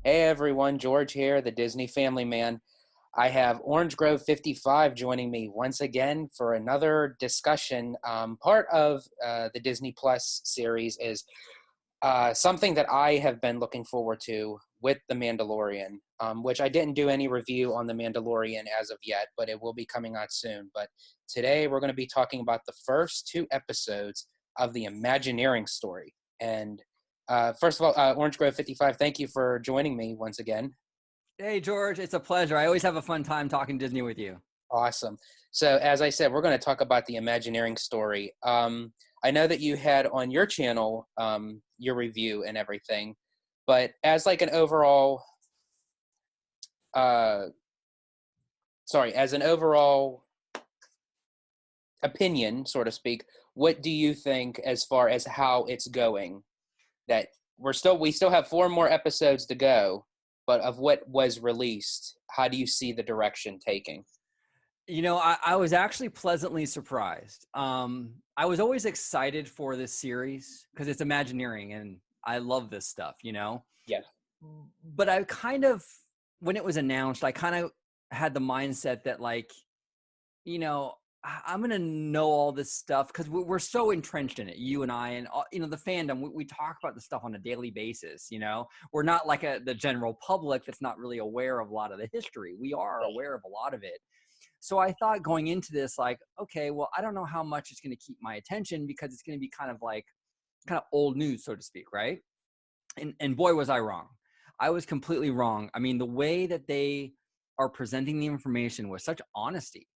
Hey everyone, George here, the Disney family man. I have OrangeGrove55 joining me once again for another discussion. Part of the Disney Plus series is something that I have been looking forward to with The Mandalorian, which I didn't do any review on The Mandalorian as of yet, but it will be coming out soon. But today we're going to be talking about the first two episodes of the Imagineering Story. And first of all, Orange Grove 55, thank you for joining me once again. Hey, George, it's a pleasure. I always have a fun time talking Disney with you. Awesome. So as I said, we're going to talk about the Imagineering Story. I know that you had on your channel your review and everything, but as like an overall, uh, as an overall opinion, so to speak, what do you think as far as how it's going? That we still have four more episodes to go, but of what was released, how do you see the direction taking? I was actually pleasantly surprised. I was always excited for this series because it's Imagineering and I love this stuff. Yes. But when it was announced, I kind of had the mindset that you know, I'm going to know all this stuff because we're so entrenched in it, you and I, and the fandom, we talk about this stuff on a daily basis. We're not like the general public that's not really aware of a lot of the history. We are aware of a lot of it. So I thought going into this, okay, well, I don't know how much it's going to keep my attention because it's going to be kind of old news, so to speak, right? And boy, was I wrong. I was completely wrong. I mean, the way that they are presenting the information with such honesty,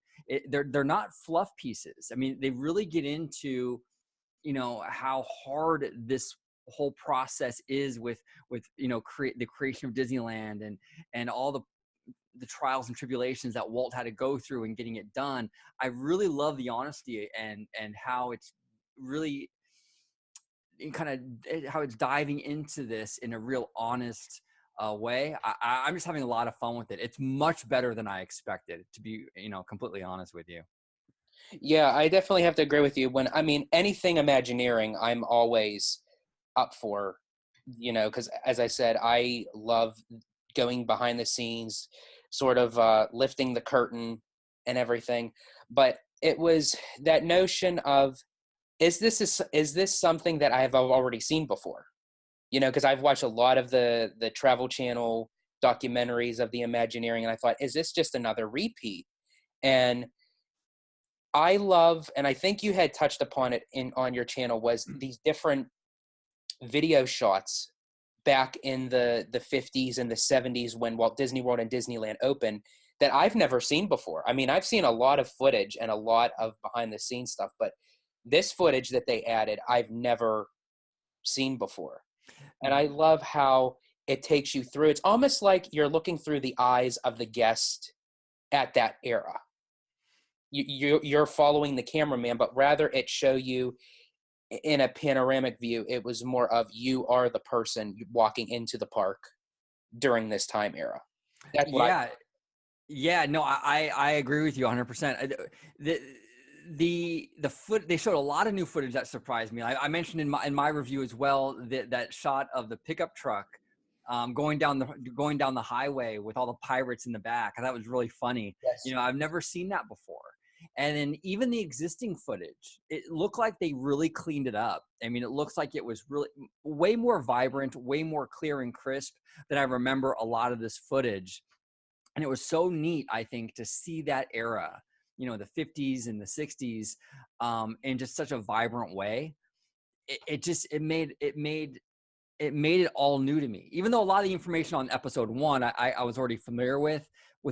they're not fluff pieces. I mean, they really get into, how hard this whole process is with the creation of Disneyland and all the trials and tribulations that Walt had to go through in getting it done. I really love the honesty and how it's really how it's diving into this in a real honest way. I'm just having a lot of fun with it. It's much better than I expected, to be completely honest with you. Yeah, I definitely have to agree with you. Anything Imagineering, I'm always up for, because as I said, I love going behind the scenes, sort of lifting the curtain and everything. But it was that notion of, is this something that I have already seen before? Because I've watched a lot of the Travel Channel documentaries of the Imagineering, and I thought, is this just another repeat? And I love, and I think you had touched upon it on your channel, was these different video shots back in the 50s and the 70s when Walt Disney World and Disneyland opened that I've never seen before. I mean, I've seen a lot of footage and a lot of behind the scenes stuff, but this footage that they added, I've never seen before. And I love how it takes you through. It's almost like you're looking through the eyes of the guest at that era. You're following the cameraman, but rather it show you in a panoramic view. It was more of you are the person walking into the park during this time era. That's what Yeah. Yeah, no, I agree with you 100%. They showed a lot of new footage that surprised me. I mentioned in my review as well that shot of the pickup truck going down the highway with all the pirates in the back. And that was really funny. Yes. I've never seen that before. And then even the existing footage, it looked like they really cleaned it up. I mean, it looks like it was really way more vibrant, way more clear and crisp than I remember a lot of this footage. And it was so neat, I think, to see that era, the 50s and the 60s, in just such a vibrant way. It made it all new to me. Even though a lot of the information on episode 1, I was already familiar with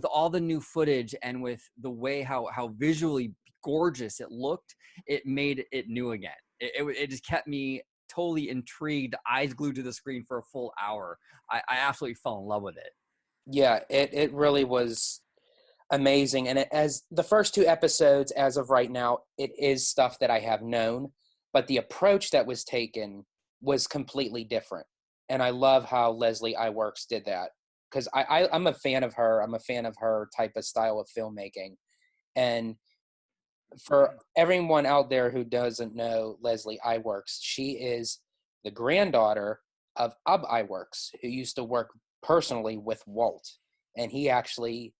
all the new footage and with the way how visually gorgeous it looked, it made it new again. It just kept me totally intrigued, eyes glued to the screen for a full hour. I absolutely fell in love with it. Yeah, it really was amazing. And as the first two episodes, as of right now, it is stuff that I have known, but the approach that was taken was completely different. And I love how Leslie Iwerks did that, because I'm a fan of her. I'm a fan of her type of style of filmmaking. And for everyone out there who doesn't know Leslie Iwerks, she is the granddaughter of Iwerks, who used to work personally with Walt, and he actually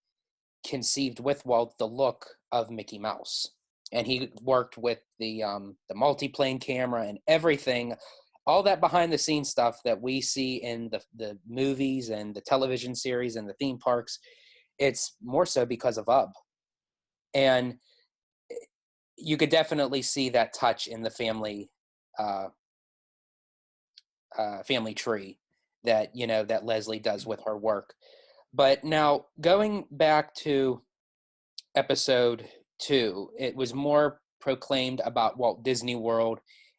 conceived with Walt the look of Mickey Mouse, and he worked with the multiplane camera and everything, all that behind the scenes stuff that we see in the movies and the television series and the theme parks. It's more so because of Ub, and you could definitely see that touch in the uh, family tree that that Leslie does with her work. But now going back to episode 2, it was more proclaimed about Walt Disney World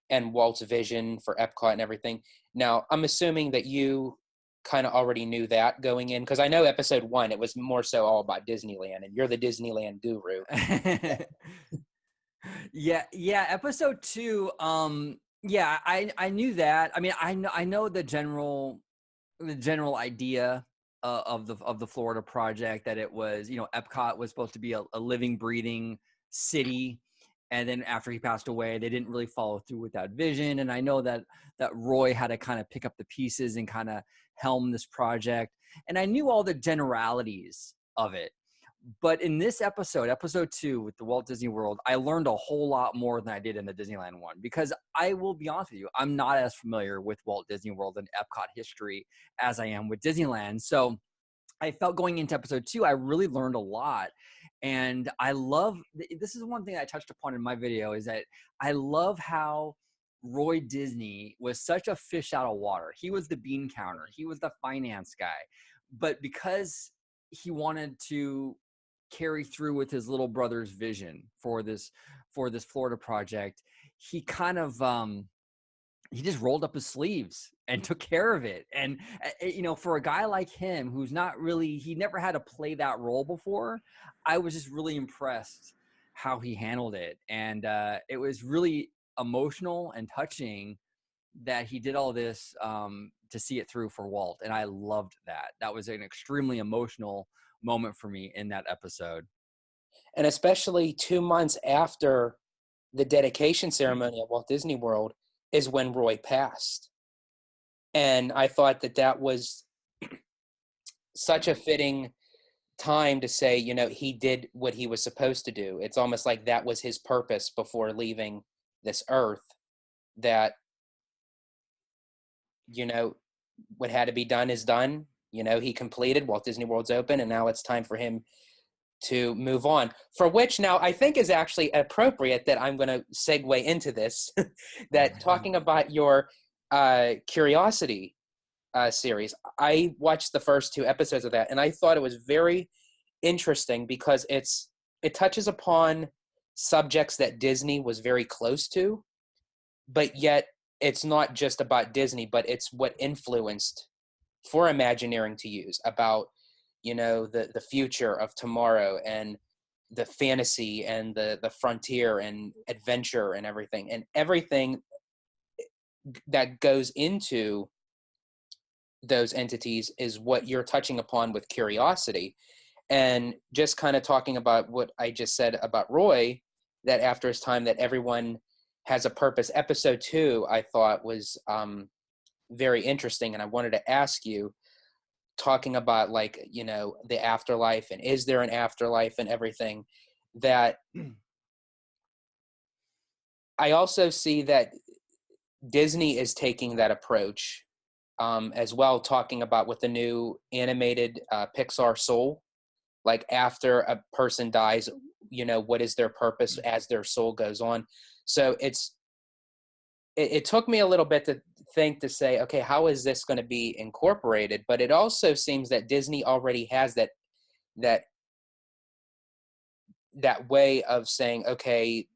and Walt's vision for Epcot and everything. Now, I'm assuming that you kind of already knew that going in, because I know episode 1, it was more so all about Disneyland, and you're the Disneyland guru. Yeah, episode 2, yeah, I knew that. I mean, I know the general idea of the Florida project, that it was, Epcot was supposed to be a living, breathing city, and then after he passed away, they didn't really follow through with that vision. And I know that Roy had to kind of pick up the pieces and kind of helm this project, and I knew all the generalities of it. But in this episode 2 with the Walt Disney World, I learned a whole lot more than I did in the Disneyland one, because I will be honest with you, I'm not as familiar with Walt Disney World and Epcot history as I am with Disneyland. So I felt going into episode 2, I really learned a lot. And I love, this is one thing I touched upon in my video, is that I love how Roy Disney was such a fish out of water. He was the bean counter, he was the finance guy. But because he wanted to carry through with his little brother's vision for this Florida project, he kind of he just rolled up his sleeves and took care of it. And for a guy like him, who's not really, he never had to play that role before, I was just really impressed how he handled it. And it was really emotional and touching that he did all this to see it through for Walt. And I loved that. That was an extremely emotional moment for me in that episode. And especially 2 months after the dedication ceremony at Walt Disney World is when Roy passed. And I thought that was such a fitting time to say, he did what he was supposed to do. It's almost like that was his purpose before leaving this earth, that, what had to be done is done. He completed, Walt Disney World's open, and now it's time for him to move on, for which now I think is actually appropriate that I'm going to segue into this, that talking about your Curiosity series, I watched the first 2 episodes of that, and I thought it was very interesting because it touches upon subjects that Disney was very close to, but yet it's not just about Disney, but it's what influenced for Imagineering to use about the future of tomorrow, and the fantasy and the frontier and adventure and everything that goes into those entities is what you're touching upon with Curiosity. And just kind of talking about what I just said about Roy, that after his time, that everyone has a purpose. Episode 2 I thought was very interesting, and I wanted to ask you, talking about the afterlife, and is there an afterlife and everything, that I also see that Disney is taking that approach as well, talking about with the new animated Pixar Soul, like after a person dies, what is their purpose as their soul goes on. So it took me a little bit to think, to say, okay, how is this going to be incorporated? But it also seems that Disney already has that way of saying, okay,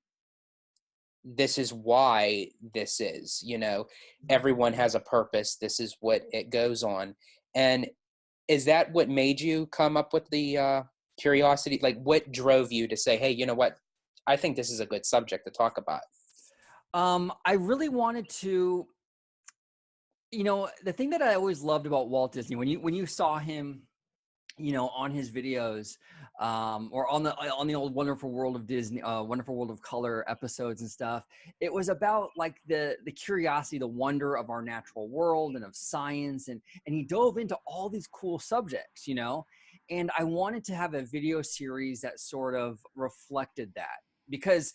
this is why this is, everyone has a purpose. This is what it goes on. And is that what made you come up with the Curiosity? Like, what drove you to say, hey, you know what? I think this is a good subject to talk about. I really wanted to, the thing that I always loved about Walt Disney, when you saw him on his videos, or on the old Wonderful World of Disney, Wonderful World of Color episodes and stuff. It was about like the curiosity, the wonder of our natural world and of science, and he dove into all these cool subjects, and I wanted to have a video series that sort of reflected that, because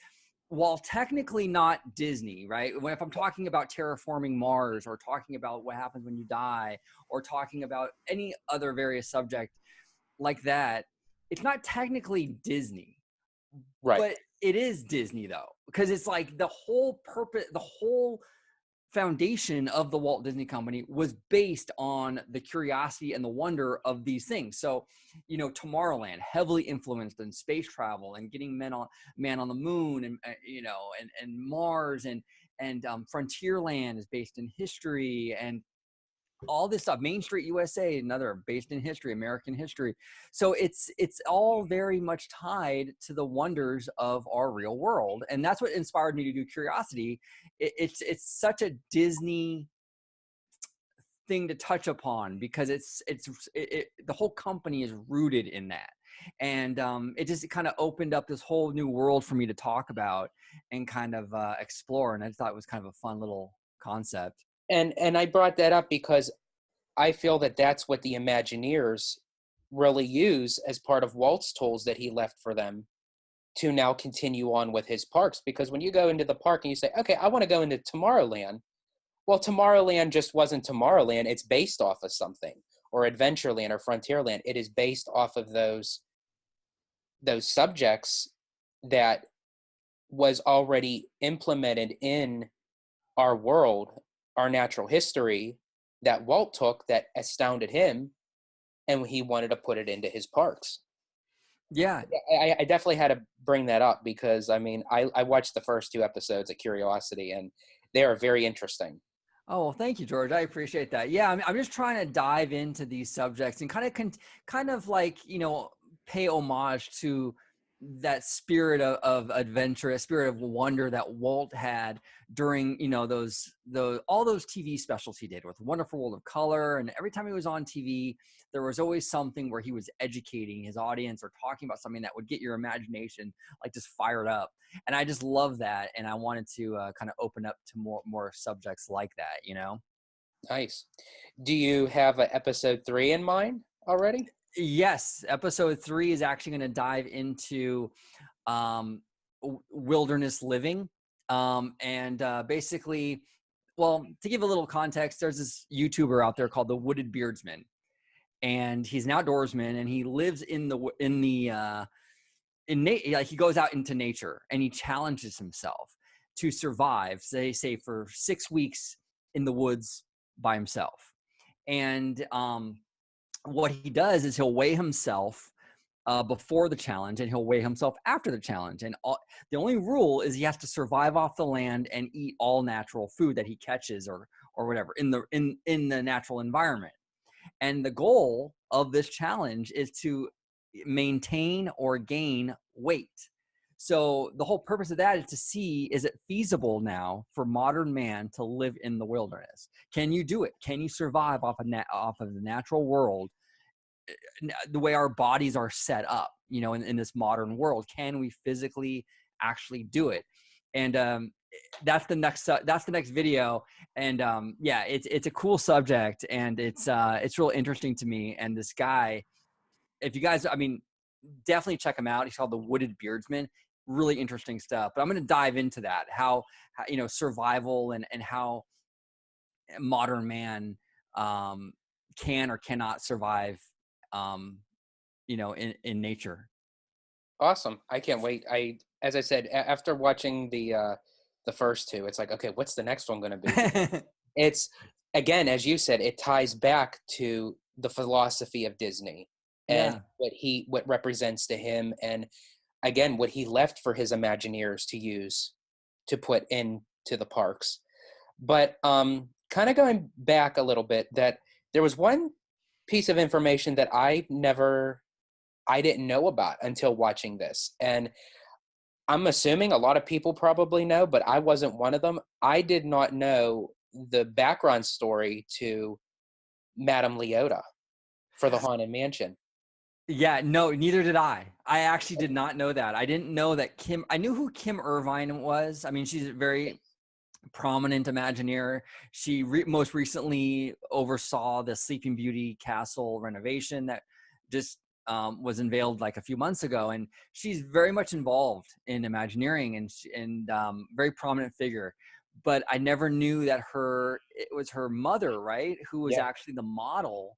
while technically not Disney, right? If I'm talking about terraforming Mars, or talking about what happens when you die, or talking about any other various subject like that, it's not technically Disney, Right. but it is Disney though, because it's like the whole purpose, the whole foundation of the Walt Disney Company was based on the curiosity and the wonder of these things. So, Tomorrowland heavily influenced in space travel and getting man on the moon, and and Mars, and Frontierland is based in history, and all this stuff. Main Street USA, another based in history, American history. So it's all very much tied to the wonders of our real world, and that's what inspired me to do Curiosity. It's such a Disney thing to touch upon, because the whole company is rooted in that, and it just kind of opened up this whole new world for me to talk about and kind of explore. And I thought it was kind of a fun little concept. And I brought that up because I feel that that's what the Imagineers really use as part of Walt's tools that he left for them to now continue on with his parks. Because when you go into the park and you say, okay, I want to go into Tomorrowland, well, Tomorrowland just wasn't Tomorrowland. It's based off of something, or Adventureland or Frontierland. It is based off of those subjects that was already implemented in our world, our natural history, that Walt took, that astounded him, and he wanted to put it into his parks. Yeah. I definitely had to bring that up because, I mean, I watched the first 2 episodes of Curiosity, and they are very interesting. Oh, well, thank you, George. I appreciate that. Yeah, I'm just trying to dive into these subjects and kind of like, pay homage to that spirit of adventure, a spirit of wonder that Walt had during, all those TV specials he did with Wonderful World of Color. And every time he was on TV, there was always something where he was educating his audience or talking about something that would get your imagination like just fired up. And I just love that, and I wanted to kind of open up to more subjects like that. Nice. Do you have a episode 3 in mind already? Yes, episode 3 is actually going to dive into wilderness living, and basically, well, to give a little context, there's this YouTuber out there called the Wooded Beardsman, and he's an outdoorsman, and he lives like he goes out into nature, and he challenges himself to survive, say for 6 weeks in the woods by himself. And what he does is he'll weigh himself before the challenge, and he'll weigh himself after the challenge. And the only rule is he has to survive off the land and eat all natural food that he catches or whatever in the natural environment. And the goal of this challenge is to maintain or gain weight. So the whole purpose of that is to see, is it feasible now for modern man to live in the wilderness? Can you do it? Can you survive off of the natural world, the way our bodies are set up, in this modern world? Can we physically actually do it? And that's the next video. And yeah, it's a cool subject, and it's real interesting to me. And this guy, if you guys, I mean, definitely check him out. He's called the Wooded Beardsman. Really interesting stuff. But I'm going to dive into that, how survival, and how modern man can or cannot survive, in nature. Awesome. I can't wait. As I said, after watching the first 2, it's like, okay, what's the next one going to be? It's, again, as you said, it ties back to the philosophy of Disney and Yeah. what represents to him, and again, what he left for his Imagineers to use to put into the parks. But kind of going back a little bit, that there was one piece of information that I didn't know about until watching this. And I'm assuming a lot of people probably know, but I wasn't one of them. I did not know the background story to Madame Leota for the Haunted Mansion. Yeah, no, neither did I. I actually did not know that. I didn't know that I knew who Kim Irvine was. I mean, she's a very prominent Imagineer. She most recently oversaw the Sleeping Beauty castle renovation that just was unveiled like a few months ago, and she's very much involved in Imagineering and very prominent figure. But I never knew that it was her mother, right, who was Yeah. actually the model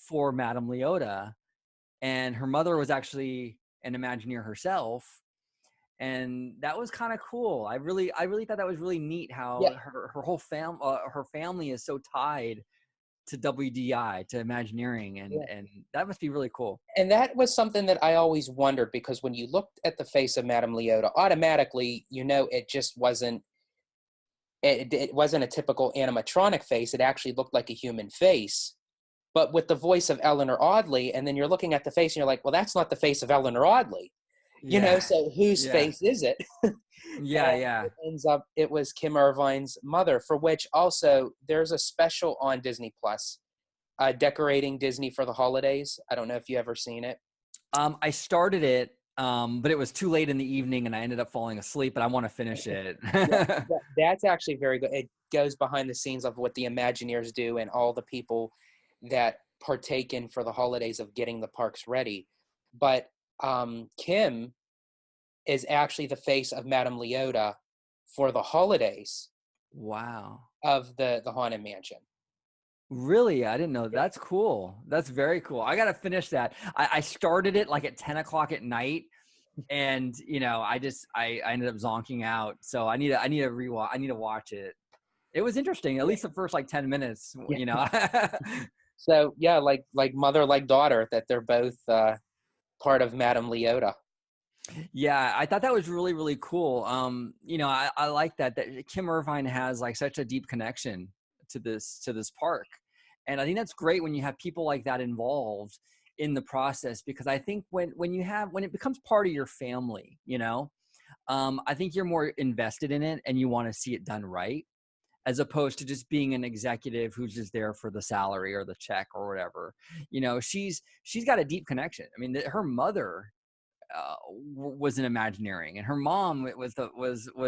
for Madame Leota, and her mother was actually an Imagineer herself, and that was kind of cool. I really thought that was really neat Yeah. how her whole her family is so tied to WDI, to Imagineering, Yeah. and that must be really cool. And that was something that I always wondered, because when you looked at the face of Madame Leota, automatically, it just it wasn't a typical animatronic face. It actually looked like a human face, but with the voice of Eleanor Audley. And then you're looking at the face and you're like, well, that's not the face of Eleanor Audley. Yeah, So whose yeah, face is it? yeah, And yeah. it was Kim Irvine's mother, for which also there's a special on Disney Plus, decorating Disney for the holidays. I don't know if you ever seen it. I started it, but it was too late in the evening, and I ended up falling asleep. But I want to finish it. Yeah, that's actually very good. It goes behind the scenes of what the Imagineers do and all the people that partake in for the holidays of getting the parks ready. But Kim is actually the face of Madame Leota for the holidays Wow. of the Haunted Mansion. Really? I didn't know. Yeah. That's cool. That's very cool. I got to finish that. I started it like at 10 o'clock at night, and I ended up zonking out. So I need to rewatch. I need to watch it. It was interesting, at Yeah. least the first like 10 minutes, Yeah. So yeah, like mother, like daughter, that they're both part of Madame Leota. Yeah, I thought that was really, really cool. I like that Kim Irvine has like such a deep connection to this park. And I think that's great when you have people like that involved in the process, because I think when it becomes part of your family, I think you're more invested in it and you want to see it done right, as opposed to just being an executive who's just there for the salary or the check or whatever. She's got a deep connection. I mean, her mother was an Imagineering, and her mom was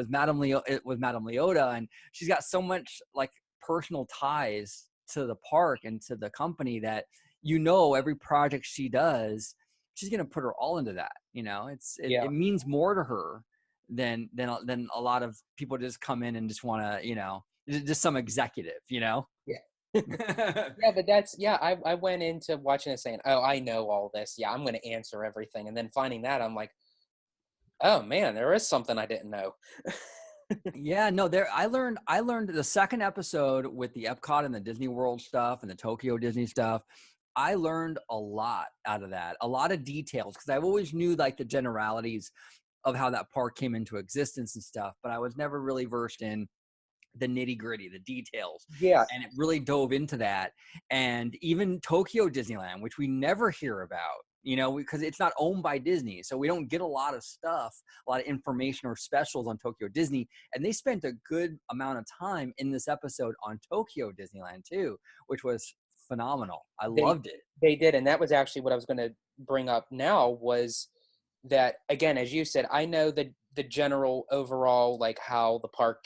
Madame Leota, and she's got so much like personal ties to the park and to the company that every project she does, she's gonna put her all into that. It Yeah. means more to her than a lot of people just come in and just want to just some executive. Yeah. Yeah, but I went into watching it saying, oh, I know all this. Yeah, I'm going to answer everything. And then finding that, I'm like, oh man, there is something I didn't know. Yeah, no, I learned the second episode with the Epcot and the Disney World stuff and the Tokyo Disney stuff. I learned a lot out of that, a lot of details, because I've always knew like the generalities of how that park came into existence and stuff, but I was never really versed in the nitty gritty, the details. Yeah. And it really dove into that. And even Tokyo Disneyland, which we never hear about, because it's not owned by Disney. So we don't get a lot of stuff, a lot of information or specials on Tokyo Disney. And they spent a good amount of time in this episode on Tokyo Disneyland too, which was phenomenal. I They loved it. they did, and that was actually what I was going to bring up now, was that, again, as you said, I know the general overall, like how the park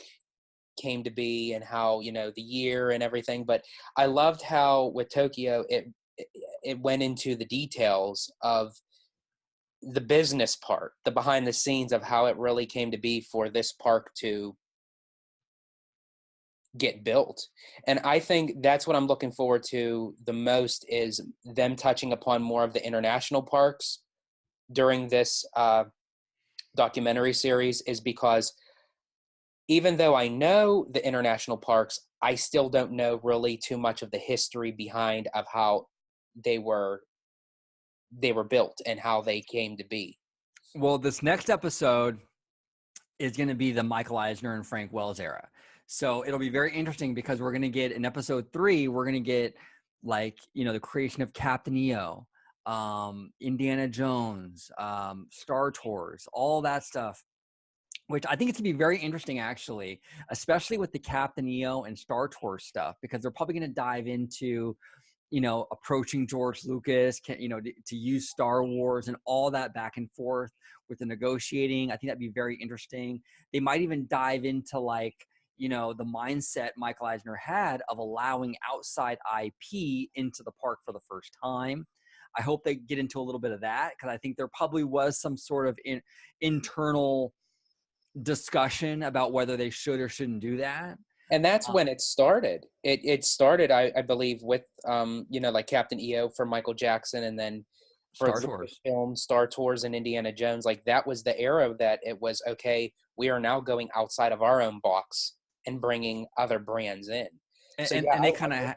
came to be and how, the year and everything, but I loved how with Tokyo it went into the details of the business part, the behind the scenes of how it really came to be for this park to get built. And I think that's what I'm looking forward to the most, is them touching upon more of the international parks during this documentary series, is because even though I know the international parks, I still don't know really too much of the history behind of how they were built and how they came to be. Well, this next episode is going to be the Michael Eisner and Frank Wells era. So it'll be very interesting, because we're going to get in episode 3, we're going to get the creation of Captain EO, Indiana Jones, Star Tours, all that stuff, which I think it's going to be very interesting, actually, especially with the Captain EO and Star Tours stuff, because they're probably going to dive into approaching George Lucas, to use Star Wars and all that back and forth with the negotiating. I think that'd be very interesting. They might even dive into like, the mindset Michael Eisner had of allowing outside IP into the park for the first time. I hope they get into a little bit of that, because I think there probably was some sort of internal discussion about whether they should or shouldn't do that. And that's when it started. It started, I believe, with like Captain EO for Michael Jackson, and then for Star Tours. Lucasfilm, Star Tours, and Indiana Jones. Like that was the era that it was okay. We are now going outside of our own box and bringing other brands in. So yeah, And they kind of.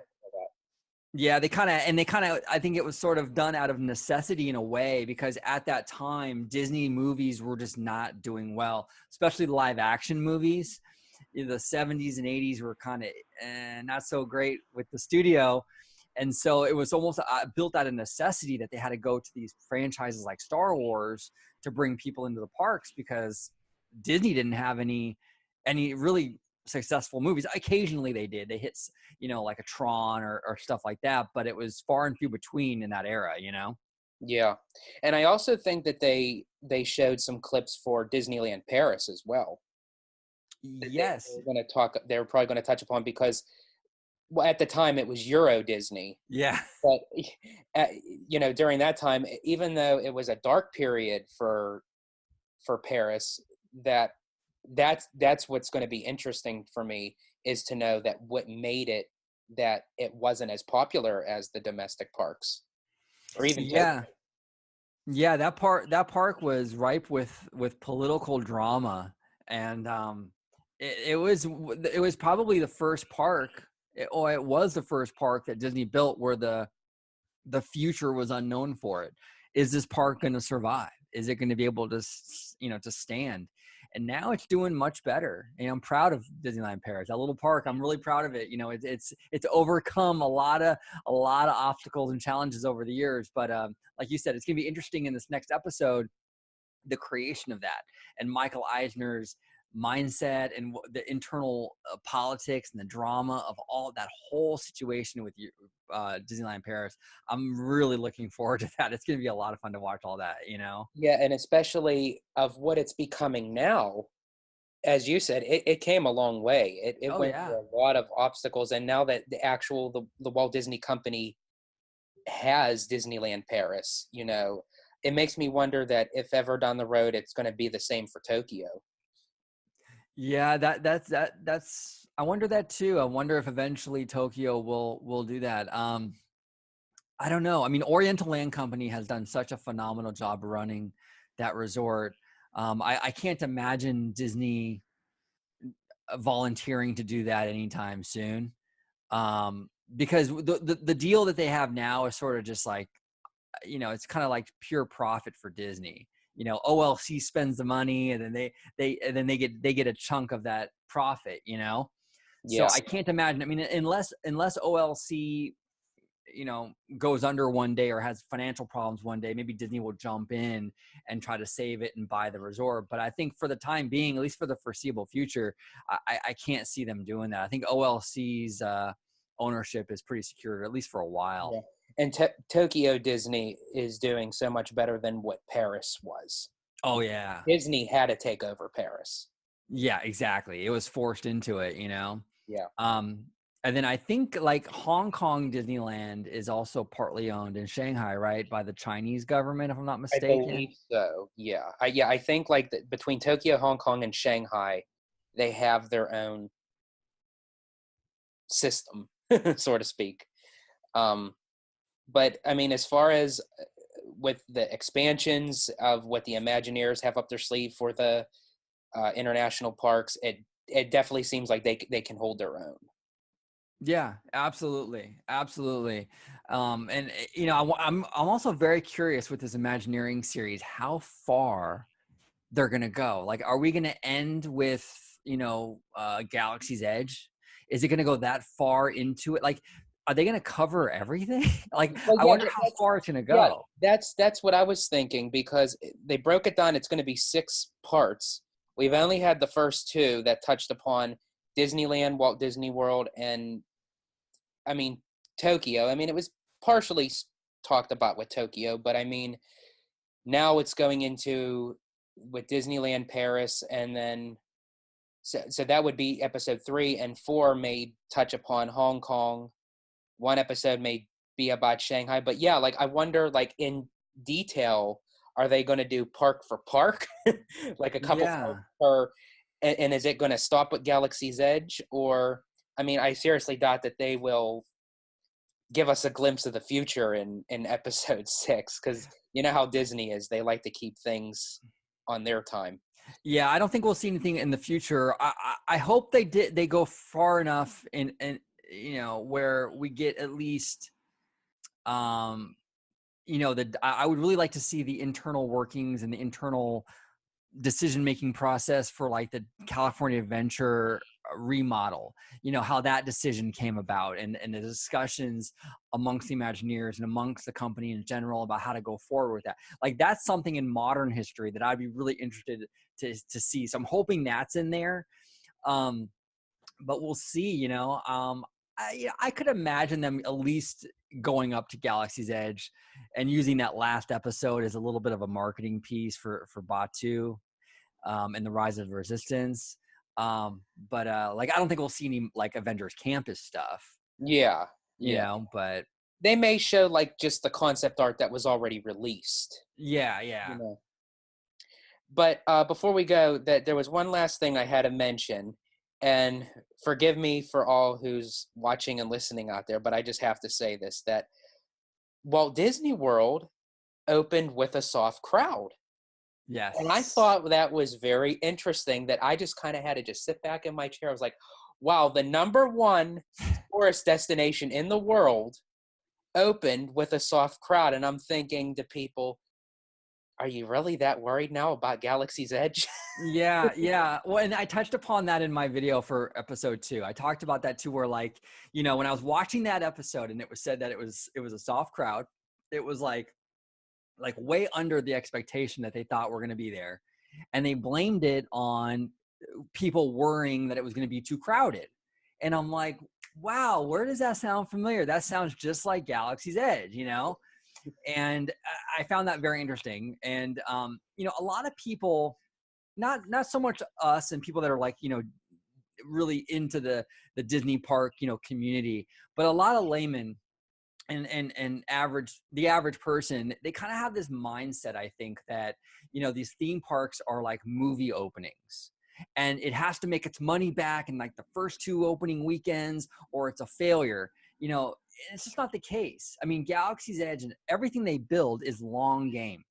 Yeah, they kind of, I think it was sort of done out of necessity in a way, because at that time, Disney movies were just not doing well, especially live action movies. The 70s and 80s were kind of not so great with the studio. And so it was almost built out of necessity that they had to go to these franchises like Star Wars to bring people into the parks, because Disney didn't have any really successful movies. Occasionally they did. They hit, like a Tron or stuff like that, but it was far and few between in that era, Yeah. And I also think that they showed some clips for Disneyland Paris as well. Yes. They were probably going to touch upon, because at the time it was Euro Disney. Yeah. But during that time, even though it was a dark period for Paris, that's what's going to be interesting for me, is to know that what made it that it wasn't as popular as the domestic parks, or even Tokyo. Yeah, that park was ripe with political drama, and it was probably the first park, it was the first park that Disney built where the future was unknown for it. Is this park going to survive? Is it going to be able to stand? And now it's doing much better. And I'm proud of Disneyland Paris, that little park. I'm really proud of it. It's overcome a lot of obstacles and challenges over the years. But like you said, it's going to be interesting in this next episode, the creation of that, and Michael Eisner's mindset, and the internal politics and the drama of all that whole situation with Disneyland Paris. I'm really looking forward to that. It's going to be a lot of fun to watch all that, Yeah, and especially of what it's becoming now. As you said, it came a long way. It went through a lot of obstacles, and now that the Walt Disney Company has Disneyland Paris, it makes me wonder that if ever down the road it's going to be the same for Tokyo. Yeah, that's I wonder that too. I wonder if eventually Tokyo will do that. I don't know. I mean, Oriental Land Company has done such a phenomenal job running that resort. I can't imagine Disney volunteering to do that anytime soon, because the deal that they have now is sort of just like, it's kind of like pure profit for Disney. OLC spends the money, and then they get a chunk of that profit. Yeah. So I can't imagine. I mean, unless OLC goes under one day or has financial problems one day, maybe Disney will jump in and try to save it and buy the resort. But I think for the time being, at least for the foreseeable future, I can't see them doing that. I think OLC's ownership is pretty secure, at least for a while. Yeah. And Tokyo Disney is doing so much better than what Paris was. Oh yeah, Disney had to take over Paris. Yeah, exactly. It was forced into it, Yeah. And then I think like Hong Kong Disneyland is also partly owned in Shanghai, right, by the Chinese government, if I'm not mistaken. I believe so. Yeah. I think like between Tokyo, Hong Kong, and Shanghai, they have their own system, so to speak. But I mean, as far as with the expansions of what the Imagineers have up their sleeve for the international parks, it definitely seems like they can hold their own. Yeah, absolutely. And I'm also very curious with this Imagineering series, how far they're gonna go. Like, are we gonna end with Galaxy's Edge? Is it gonna go that far into it? Like, are they gonna cover everything? Like, I wonder how far it's gonna go. Yeah, that's what I was thinking, because they broke it down. It's going to be 6 parts. We've only had the first 2 that touched upon Disneyland, Walt Disney World, and I mean Tokyo. I mean, it was partially talked about with Tokyo, but I mean, now it's going into with Disneyland Paris, and then so that would be episode 3, and 4 may touch upon Hong Kong. One episode may be about Shanghai, but yeah, like I wonder, like in detail, are they going to do park for park, like a couple Yeah. parks per, and is it going to stop at Galaxy's Edge, or I mean, I seriously doubt that they will give us a glimpse of the future in episode 6, because you know how Disney is, they like to keep things on their time. Yeah, I don't think we'll see anything in the future. I hope they go far enough in where we get at least I would really like to see the internal workings and the internal decision-making process for like the California Adventure remodel, how that decision came about, and the discussions amongst the Imagineers and amongst the company in general about how to go forward with that. Like that's something in modern history that I'd be really interested to see. So I'm hoping that's in there. But we'll see, I could imagine them at least going up to Galaxy's Edge and using that last episode as a little bit of a marketing piece for Batu and the Rise of Resistance. But like I don't think we'll see any like Avengers Campus stuff. Yeah. But they may show like just the concept art that was already released. Yeah. But before we go, that there was one last thing I had to mention, and forgive me for all who's watching and listening out there, but I just have to say this, that Walt Disney World opened with a soft crowd. Yes. And I thought that was very interesting, that I just kind of had to just sit back in my chair. I was like, wow, the #1 tourist destination in the world opened with a soft crowd. And I'm thinking to people, are you really that worried now about Galaxy's Edge? Yeah. Well, and I touched upon that in my video for episode 2. I talked about that too, where like, when I was watching that episode and it was said that it was a soft crowd, it was like way under the expectation that they thought were going to be there. And they blamed it on people worrying that it was going to be too crowded. And I'm like, wow, where does that sound familiar? That sounds just like Galaxy's Edge, And I found that very interesting. And, a lot of people, not so much us and people that are like, really into the Disney park, community, but a lot of laymen and the average person, they kind of have this mindset, I think, that, these theme parks are like movie openings. And it has to make its money back in like the first 2 opening weekends, or it's a failure. It's just not the case. I mean, Galaxy's Edge and everything they build is long game.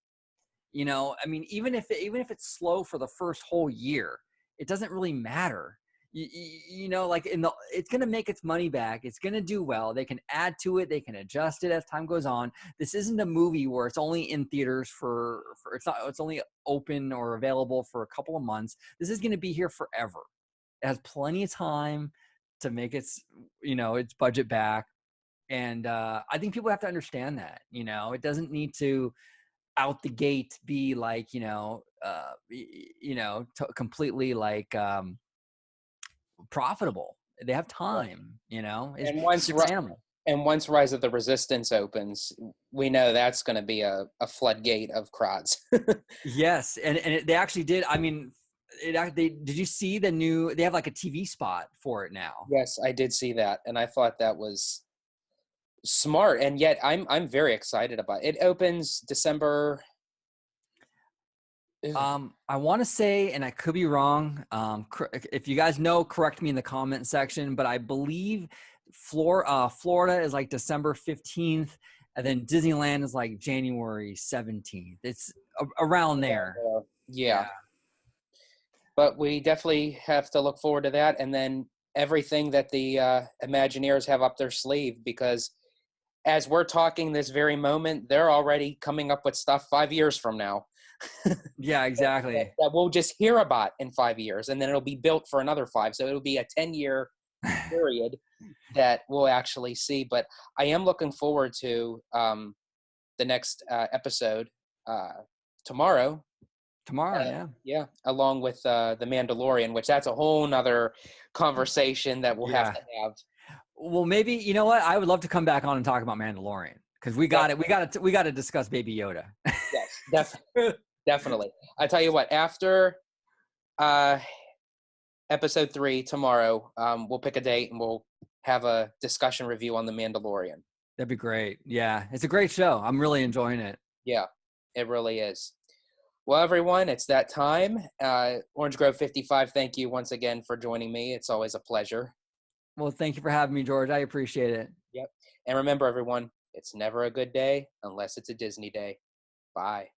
I mean, even if it's slow for the first whole year, it doesn't really matter. Like it's going to make its money back. It's going to do well. They can add to it. They can adjust it as time goes on. This isn't a movie where it's only in theaters for it's only open or available for a couple of months. This is going to be here forever. It has plenty of time to make its budget back. And I think people have to understand that, it doesn't need to out the gate be like, completely like profitable. They have time, it's a different animal. And once Rise of the Resistance opens, we know that's going to be a floodgate of crowds. Yes. And they actually did. I mean, did you see they have like a TV spot for it now? Yes, I did see that. And I thought that was smart. And yet I'm very excited about it. It opens December. I want to say, and I could be wrong. If you guys know, correct me in the comment section, but I believe Florida is like December 15th, and then Disneyland is like January 17th. It's around there. Yeah. But we definitely have to look forward to that. And then everything that the Imagineers have up their sleeve, because as we're talking this very moment, they're already coming up with stuff 5 years from now. Yeah, exactly. that we'll just hear about in 5 years, and then it'll be built for another 5. So it'll be a 10-year period that we'll actually see. But I am looking forward to the next episode tomorrow. Yeah, along with the Mandalorian, which that's a whole nother conversation that we'll have to have. Well, maybe you know what? I would love to come back on and talk about Mandalorian because we got Def- it. We got to discuss Baby Yoda. yes, definitely. I tell you what, after uh, episode 3 tomorrow, we'll pick a date and we'll have a discussion review on The Mandalorian. That'd be great. Yeah, it's a great show. I'm really enjoying it. Yeah, it really is. Well, everyone, it's that time. Orange Grove 55, thank you once again for joining me. It's always a pleasure. Well, thank you for having me, George. I appreciate it. Yep. And remember, everyone, it's never a good day unless it's a Disney day. Bye.